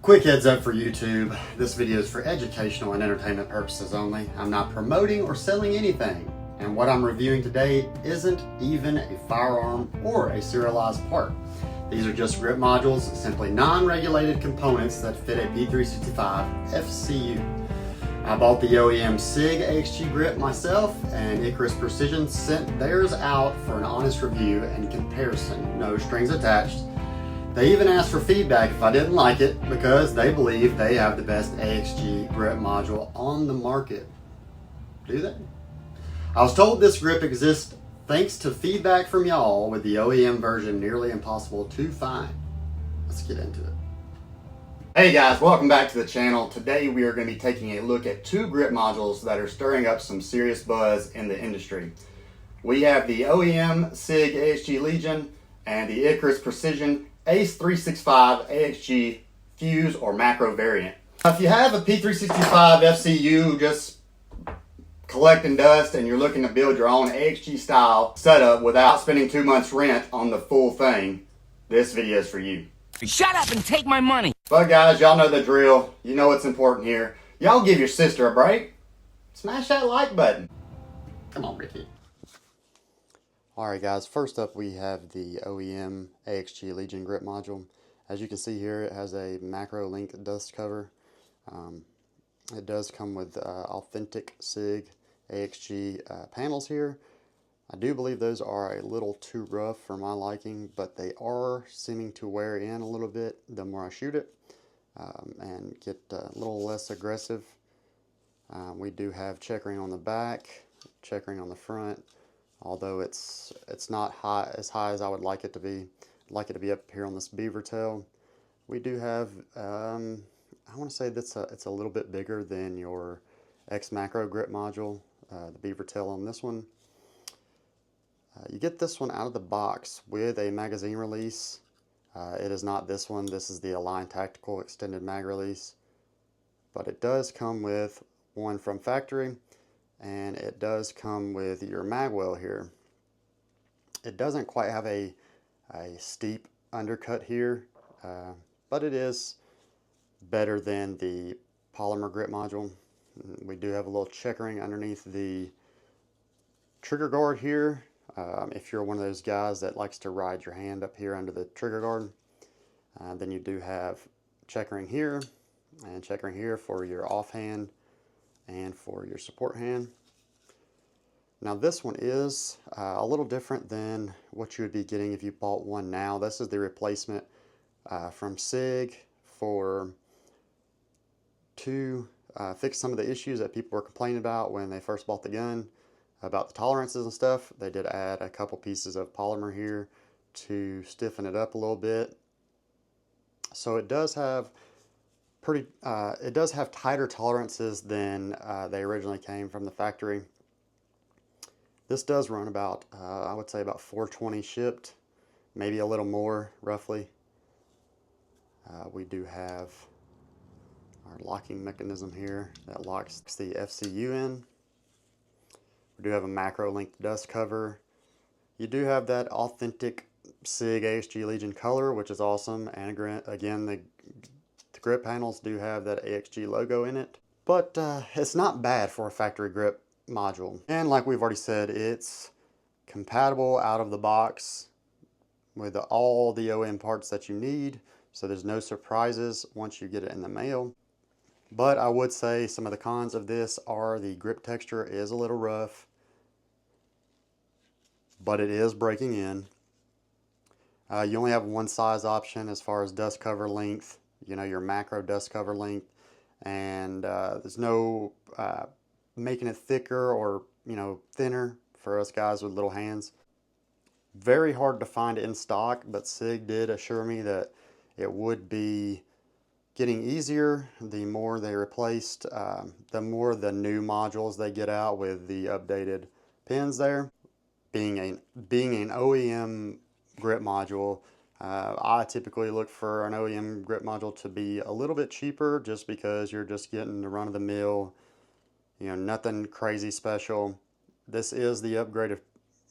Quick heads up for YouTube, this video is for educational and entertainment purposes only. I'm not promoting or selling anything, and what I'm reviewing today isn't even a firearm or a serialized part. These are just grip modules, simply non-regulated components that fit a P365 FCU. I bought the OEM A.C.E AXG grip myself, and Icarus Precision sent theirs out for an honest review and comparison, no strings attached. They even asked for feedback if I didn't like it because they believe they have the best AXG grip module on the market. Do they? I was told this grip exists thanks to feedback from y'all, with the OEM version nearly impossible to find. Let's get into it. Hey guys, welcome back to the channel. Today we are going to be taking a look at two grip modules that are stirring up some serious buzz in the industry. We have the OEM A.C.E AXG Legion and the Icarus Precision ACE 365 AXG Fuse or Macro variant. If you have a P365 FCU just collecting dust and you're looking to build your own AXG style setup without spending 2 months rent on the full thing, this video is for you. Shut up and take my money. But guys, y'all know the drill. You know what's important here. Y'all give your sister a break. Smash that like button. Come on, Ricky. Alright guys, first up we have the OEM AXG Legion grip module. As you can see here, it has a macro length dust cover. It does come with authentic SIG AXG panels here. I do believe those are a little too rough for my liking, but they are seeming to wear in a little bit the more I shoot it and get a little less aggressive. We do have checkering on the back, checkering on the front. Although it's not as high as I would like it to be. I'd like it to be up here on this beaver tail. We do have, I want to say that's it's a little bit bigger than your AXG Macro Grip module, the beaver tail on this one. You get this one out of the box with a magazine release. It is not this one. This is the Align Tactical Extended Mag Release. But it does come with one from factory. And it does come with your mag well here. It doesn't quite have a steep undercut here, but it is better than the polymer grip module. We do have a little checkering underneath the trigger guard here. If you're one of those guys that likes to ride your hand up here under the trigger guard, then you do have checkering here and checkering here for your offhand and for your support hand. Now this one is a little different than what you would be getting if you bought one now. This is the replacement from SIG to fix some of the issues that people were complaining about when they first bought the gun, about the tolerances and stuff. They did add a couple pieces of polymer here to stiffen it up a little bit. So it does have it does have tighter tolerances than they originally came from the factory. This does run about, I would say about 420 shipped, maybe a little more roughly. We do have our locking mechanism here that locks the FCU in. We do have a macro length dust cover. You do have that authentic SIG AXG Legion color, which is awesome, and again the grip panels do have that AXG logo in it, but it's not bad for a factory grip module. And like we've already said, it's compatible out of the box with all the OEM parts that you need, so there's no surprises once you get it in the mail. But I would say some of the cons of this are the grip texture is a little rough, but it is breaking in. You only have one size option as far as dust cover length. You know, your macro dust cover length, and there's no making it thicker or, you know, thinner for us guys with little hands. Very hard to find in stock, but SIG did assure me that it would be getting easier the more they replaced, the more the new modules they get out with the updated pins there. Being an OEM grip module, I typically look for an OEM grip module to be a little bit cheaper, just because you're just getting the run-of-the-mill, you know, nothing crazy special. This is the upgraded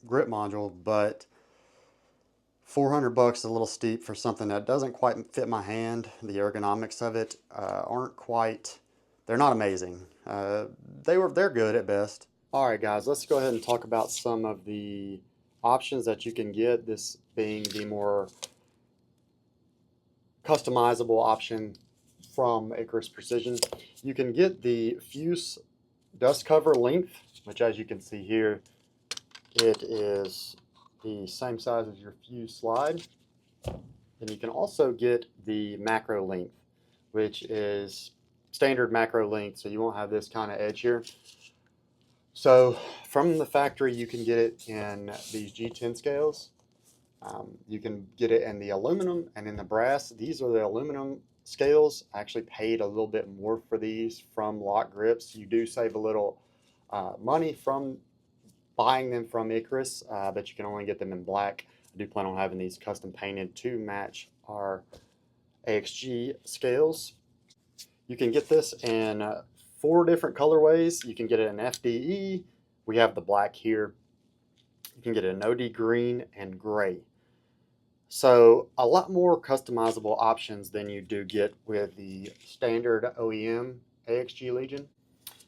grip module, but $400 is a little steep for something that doesn't quite fit my hand. The ergonomics of it aren't quite, they're not amazing. They're good at best. All right, guys, let's go ahead and talk about some of the options that you can get, this being the more customizable option from Icarus Precision. You can get the Fuse dust cover length, which, as you can see here, it is the same size as your Fuse slide. And you can also get the macro length, which is standard macro length, so you won't have this kind of edge here. So from the factory, you can get it in these G10 scales. You can get it in the aluminum and in the brass. These are the aluminum scales. I actually paid a little bit more for these from Lock Grips. You do save a little money from buying them from Icarus, but you can only get them in black. I do plan on having these custom painted to match our AXG scales. You can get this in 4 different colorways. You can get it in FDE. We have the black here. You can get it in OD green and gray. So a lot more customizable options than you do get with the standard OEM AXG Legion.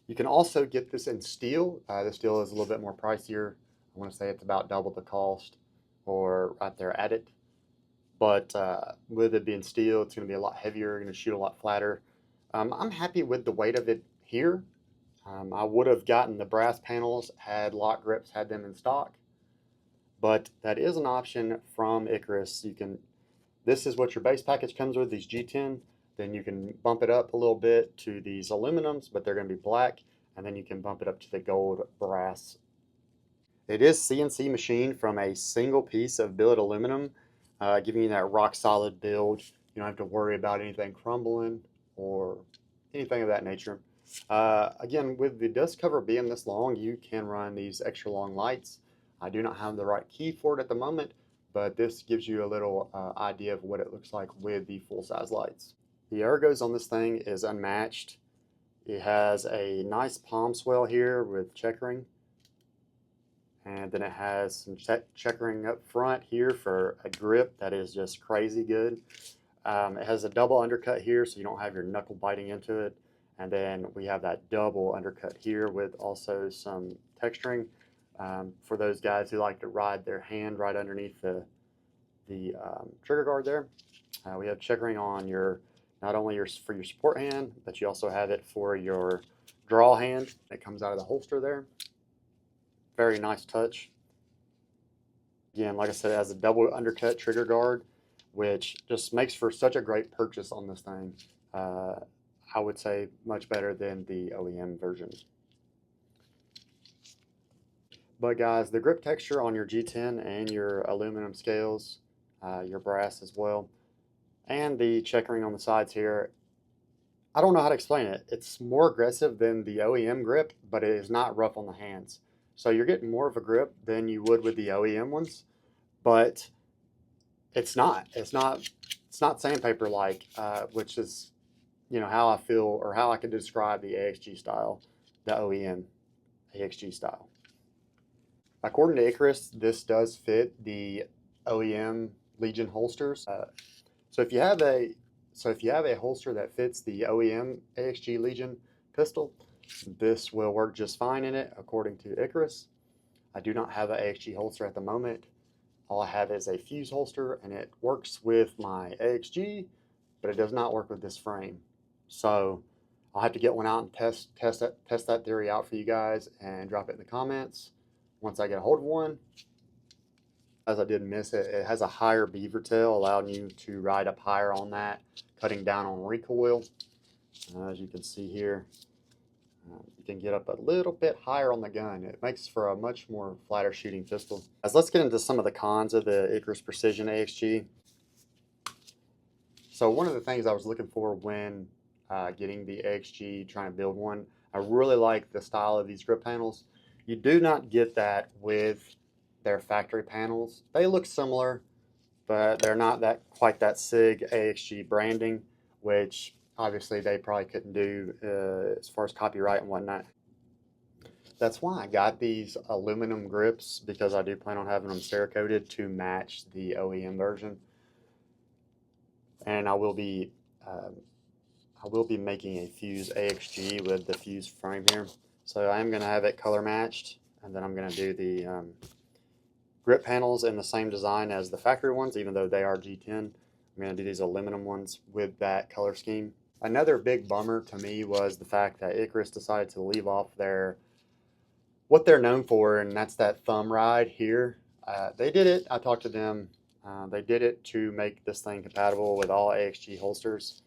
You can also get this in steel. The steel is a little bit more pricier. I want to say it's about double the cost or right there at it. But with it being steel, it's going to be a lot heavier, going to shoot a lot flatter. I'm happy with the weight of it here. I would have gotten the brass panels had Lock Grips had them in stock. But that is an option from Icarus. This is what your base package comes with, these G10. Then you can bump it up a little bit to these aluminums, but they're going to be black. And then you can bump it up to the gold brass. It is CNC machined from a single piece of billet aluminum, giving you that rock solid build. You don't have to worry about anything crumbling or anything of that nature. Again, with the dust cover being this long, you can run these extra long lights. I do not have the right key for it at the moment, but this gives you a little idea of what it looks like with the full-size lights. The ergos on this thing is unmatched. It has a nice palm swell here with checkering, and then it has some checkering up front here for a grip that is just crazy good. It has a double undercut here, so you don't have your knuckle biting into it. And then we have that double undercut here with also some texturing for those guys who like to ride their hand right underneath the trigger guard there. We have checkering on not only for your support hand, but you also have it for your draw hand. It comes out of the holster there. Very nice touch. Again, like I said, it has a double undercut trigger guard, which just makes for such a great purchase on this thing. I would say much better than the OEM version. But guys, the grip texture on your G10 and your aluminum scales, your brass as well, and the checkering on the sides here, I don't know how to explain it. It's more aggressive than the OEM grip, but it is not rough on the hands. So you're getting more of a grip than you would with the OEM ones, but it's not sandpaper like, which is, how I feel or how I could describe the AXG style, the OEM AXG style. According to Icarus, this does fit the OEM Legion holsters. So if you have a holster that fits the OEM AXG Legion pistol, this will work just fine in it, according to Icarus. I do not have an AXG holster at the moment. All I have is a Fuse holster, and it works with my AXG, but it does not work with this frame. So I'll have to get one out and test that theory out for you guys and drop it in the comments once I get a hold of one. As I did miss it, it has a higher beaver tail, allowing you to ride up higher on that, cutting down on recoil. As you can see here, you can get up a little bit higher on the gun. It makes for a much more flatter shooting pistol. As let's get into some of the cons of the Icarus Precision AXG. So one of the things I was looking for when getting the AXG, trying to build one, I really like the style of these grip panels. You do not get that with their factory panels. They look similar, but they're not quite that SIG AXG branding, which obviously they probably couldn't do as far as copyright and whatnot. That's why I got these aluminum grips, because I do plan on having them Cerakoted to match the OEM version. And I will be making a Fuse AXG with the Fuse frame here. So I am going to have it color matched, and then I'm going to do the grip panels in the same design as the factory ones, even though they are G10. I'm going to do these aluminum ones with that color scheme. Another big bummer to me was the fact that Icarus decided to leave off what they're known for, and that's that thumb ride here. They did it. I talked to them. They did it to make this thing compatible with all AXG holsters.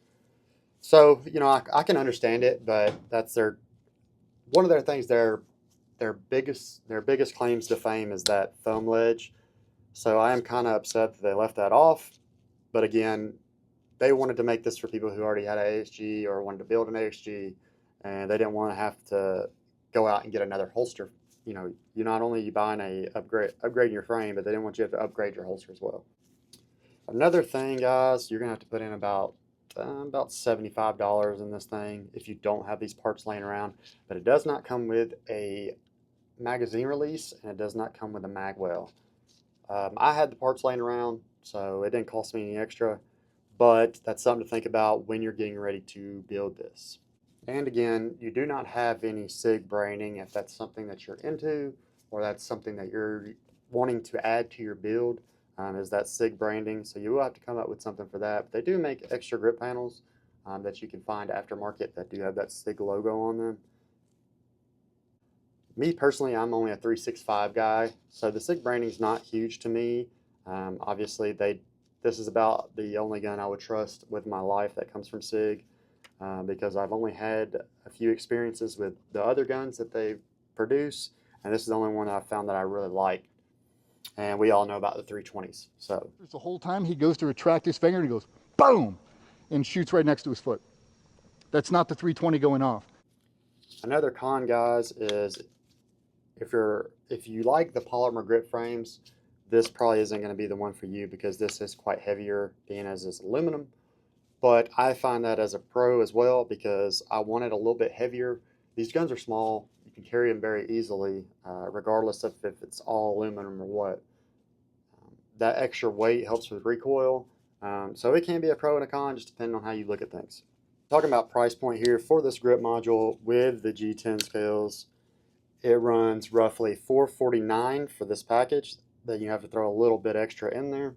So, you know, I can understand it, but that's one of their things. Their biggest claims to fame is that thumb ledge. So I am kind of upset that they left that off. But again, they wanted to make this for people who already had an AXG or wanted to build an AXG, and they didn't want to have to go out and get another holster. You know, you not only buying upgrading your frame, but they didn't want you to have to upgrade your holster as well. Another thing, guys, you're gonna have to put in about $75 in this thing if you don't have these parts laying around. But it does not come with a magazine release, and it does not come with a mag well. I had the parts laying around, so it didn't cost me any extra. But that's something to think about when you're getting ready to build this. And again, you do not have any SIG branding if that's something that you're into, or that's something that you're wanting to add to your build, is that SIG branding. So you will have to come up with something for that. But they do make extra grip panels that you can find aftermarket that do have that SIG logo on them. Me personally, I'm only a 365 guy, so the SIG branding is not huge to me. Obviously, this is about the only gun I would trust with my life that comes from SIG, because I've only had a few experiences with the other guns that they produce, and this is the only one I've found that I really like. And we all know about the 320s. So the whole time he goes to retract his finger and he goes boom and shoots right next to his foot. That's not the 320 going off. Another con, guys, is if you like the polymer grip frames, this probably isn't going to be the one for you, because this is quite heavier, being as it's aluminum. But I find that as a pro as well, because I want it a little bit heavier. These guns are small. You can carry them very easily, regardless of if it's all aluminum or what. That extra weight helps with recoil. So it can be a pro and a con, just depending on how you look at things. Talking about price point here, for this grip module with the G10 scales, it runs roughly $449 for this package. Then you have to throw a little bit extra in there.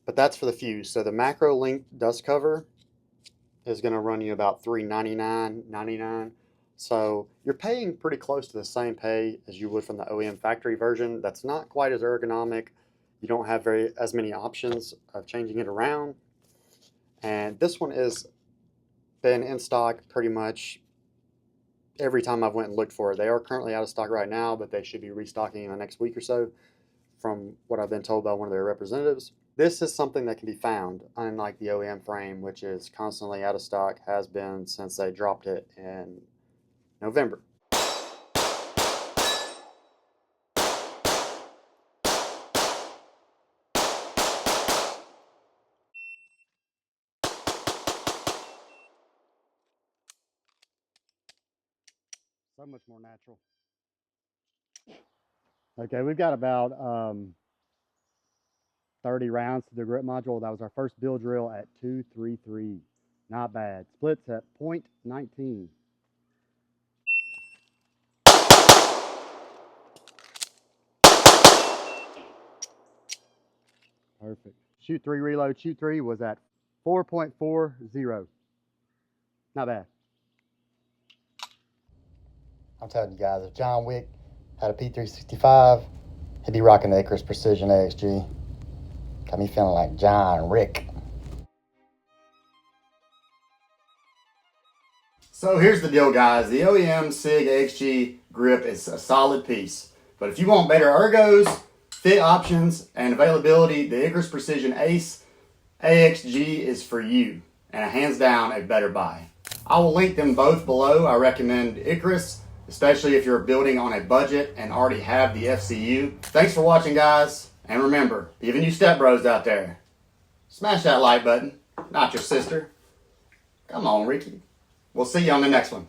But that's for the Fuse. So the macro link dust cover is going to run you about $399.99. So you're paying pretty close to the same pay as you would from the OEM factory version. That's not quite as ergonomic. You don't have as many options of changing it around. And this one has been in stock pretty much every time I've went and looked for it. They are currently out of stock right now, but they should be restocking in the next week or so, from what I've been told by one of their representatives. This is something that can be found, unlike the OEM frame, which is constantly out of stock, has been since they dropped it in November. So much more natural. Okay, we've got about 30 rounds to the grip module. That was our first build drill at 233. Not bad. Splits at .19. Perfect. Shoot 3 reload. Shoot 3 was at 4.40. Not bad. I'm telling you guys, if John Wick had a P365, he'd be rocking the Icarus Precision AXG. Got me feeling like John Wick. So here's the deal, guys. The OEM SIG AXG grip is a solid piece. But if you want better ergos, fit options, and availability, the Icarus Precision ACE AXG is for you. And hands down, a better buy. I will link them both below. I recommend Icarus, especially if you're building on a budget and already have the FCU. Thanks for watching, guys. And remember, even you step bros out there, smash that like button, not your sister. Come on, Ricky. We'll see you on the next one.